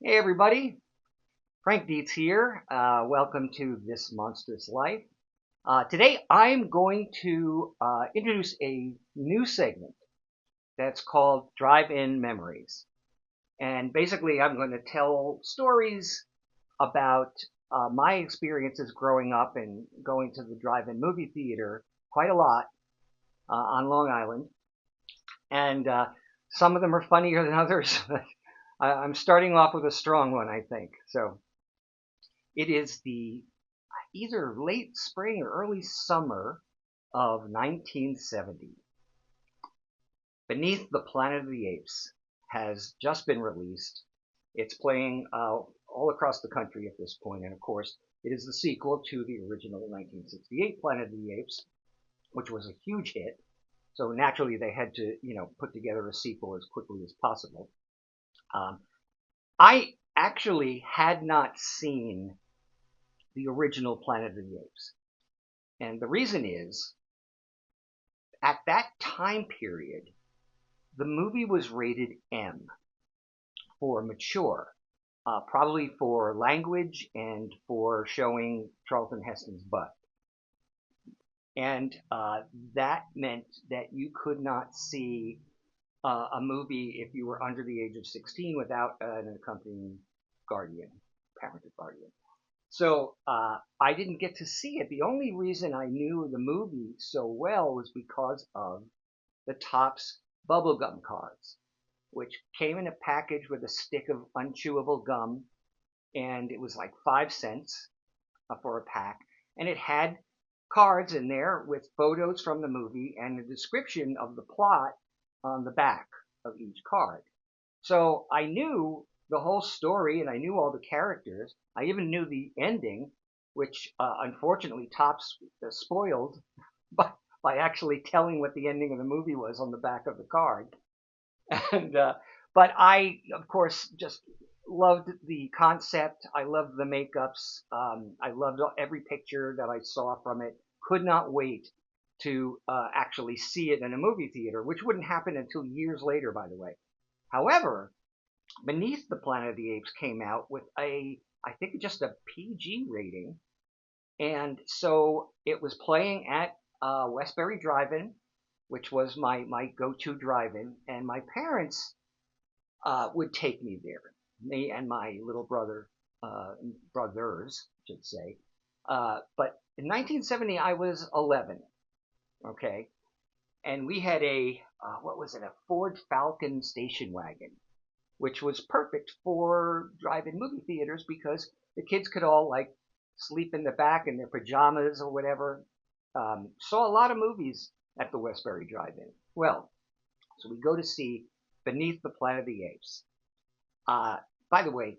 Hey everybody, Frank Dietz here. Welcome to This Monstrous Life. Today I'm going to introduce a new segment that's called Drive-In Memories. And basically I'm going to tell stories about my experiences growing up and going to the drive-in movie theater quite a lot on Long Island. And some of them are funnier than others. I'm starting off with a strong one, I think. So it is the either late spring or early summer of 1970. Beneath the Planet of the Apes has just been released. It's playing all across the country at this point, and of course, it is the sequel to the original 1968 Planet of the Apes, which was a huge hit. So naturally, they had to, put together a sequel as quickly as possible. Um, I actually had not seen the original Planet of the Apes. And the reason is, at that time period, the movie was rated M for mature, probably for language and for showing Charlton Heston's butt. And that meant that you could not see a movie if you were under the age of 16 without an accompanying guardian, parental guardian. So I didn't get to see it. The only reason I knew the movie so well was because of the Topps bubblegum cards, which came in a package with a stick of unchewable gum, and it was like 5 cents for a pack, and it had cards in there with photos from the movie and a description of the plot on the back of each card. So I knew the whole story and I knew all the characters. I even knew the ending, which unfortunately Topps spoiled by, by actually telling what the ending of the movie was on the back of the card. And but I, of course, just loved the concept. I loved the makeups. I loved every picture that I saw from it. Could not wait to actually see it in a movie theater, which wouldn't happen until years later, by the way. However, Beneath the Planet of the Apes came out with I think just a PG rating, and so it was playing at Westbury Drive-In, which was my go-to drive-in, and my parents would take me there, me and my little brother, brothers, I should say. But in 1970, I was 11, okay, and we had what was it, a Ford Falcon station wagon, which was perfect for drive-in movie theaters because the kids could all like sleep in the back in their pajamas or whatever. Saw a lot of movies at the Westbury Drive-In. Well, so we go to see Beneath the Planet of the Apes. Uh, by the way,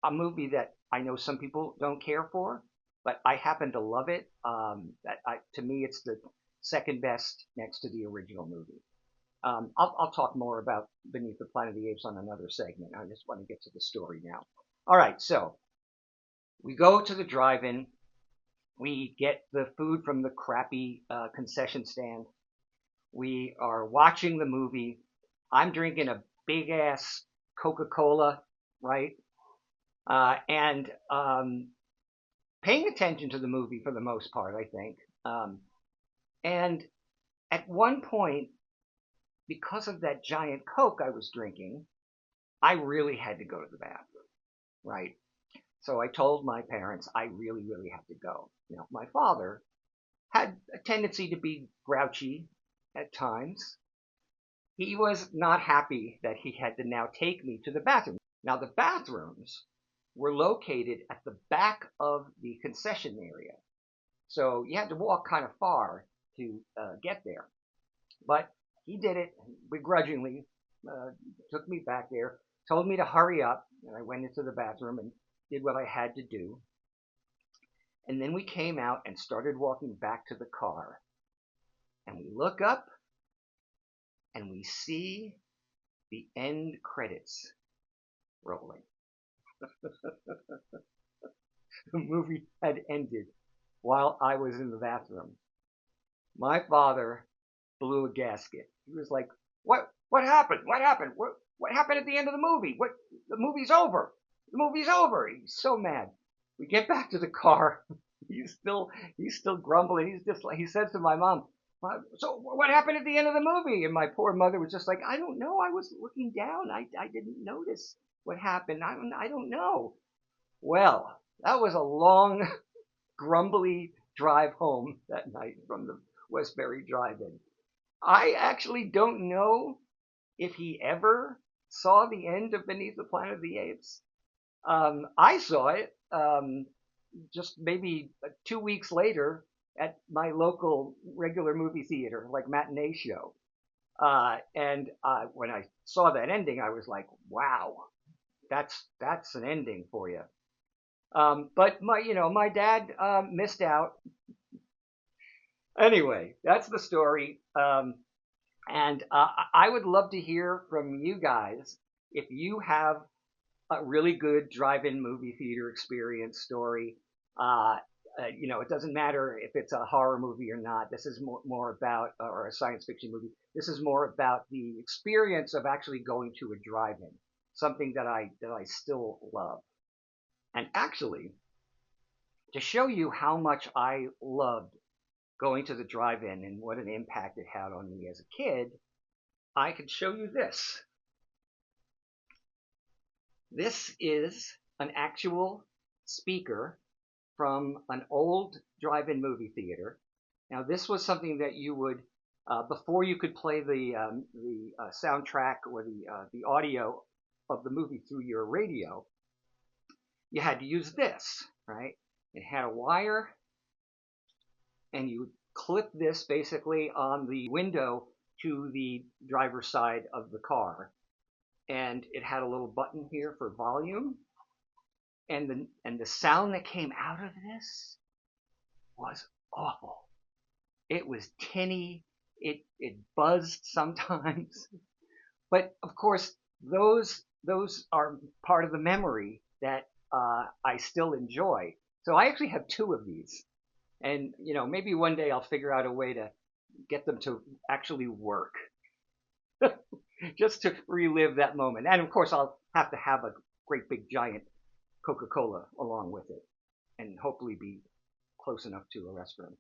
a movie that I know some people don't care for, but I happen to love it. To me, it's the second best next to the original movie. I'll talk more about Beneath the Planet of the Apes on another segment. I just want to get to the story now. All right, so we go to the drive-in. We get the food from the crappy concession stand. We are watching the movie. I'm drinking a big ass Coca-Cola, right? And paying attention to the movie for the most part, I think. And at one point, because of that giant Coke I was drinking, I really had to go to the bathroom, right? So I told my parents I really, really have to go. My father had a tendency to be grouchy at times. He was not happy that he had to now take me to the bathroom. Now, the bathrooms were located at the back of the concession area. So you had to walk kind of far to get there. But he did it begrudgingly, uh, took me back there, told me to hurry up, and I went into the bathroom and did what I had to do. And then we came out and started walking back to the car. And we look up and we see the end credits rolling. The movie had ended while I was in the bathroom. My father blew a gasket. He was like, "What? What happened? What happened? What happened at the end of the movie? What? The movie's over." The movie's over. He's so mad. We get back to the car. He's still grumbling. He's just like, he says to my mom, so what happened at the end of the movie? And my poor mother was just like, I don't know. I was looking down. I didn't notice what happened. I don't know. Well, that was a long, grumbly drive home that night from the Westbury Drive-In. I actually don't know if he ever saw the end of Beneath the Planet of the Apes. I saw it just maybe 2 weeks later at my local regular movie theater, like matinee show. And when I saw that ending, I was like, "Wow, that's an ending for you." But my dad missed out. Anyway, that's the story. And I would love to hear from you guys if you have a really good drive-in movie theater experience story. It doesn't matter if it's a horror movie or not. This is more about, or a science fiction movie. This is more about the experience of actually going to a drive-in, something that I still love. And actually, to show you how much I loved going to the drive-in and what an impact it had on me as a kid, I could show you this. This is an actual speaker from an old drive-in movie theater. Now, this was something that you would, before you could play the soundtrack or the audio of the movie through your radio, you had to use this, right? It had a wire, and you would clip this basically on the window to the driver's side of the car. And it had a little button here for volume. And the sound that came out of this was awful. It was tinny. It buzzed sometimes. But of course, those are part of the memory that I still enjoy. So I actually have two of these. And maybe one day I'll figure out a way to get them to actually work. Just to relive that moment. And of course, I'll have to have a great big giant Coca-Cola along with it, and hopefully be close enough to a restroom.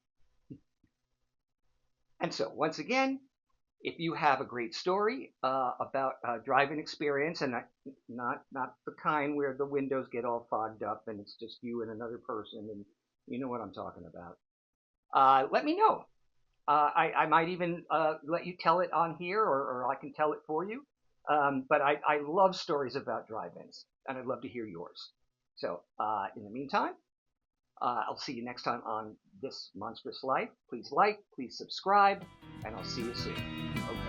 And so, once again, if you have a great story about a drive-in experience, and not the kind where the windows get all fogged up and it's just you and another person, and you know what I'm talking about, let me know. I might even let you tell it on here, or I can tell it for you. But I love stories about drive-ins, and I'd love to hear yours. So in the meantime, I'll see you next time on This Monstrous Life. Please like, please subscribe, and I'll see you soon. Okay.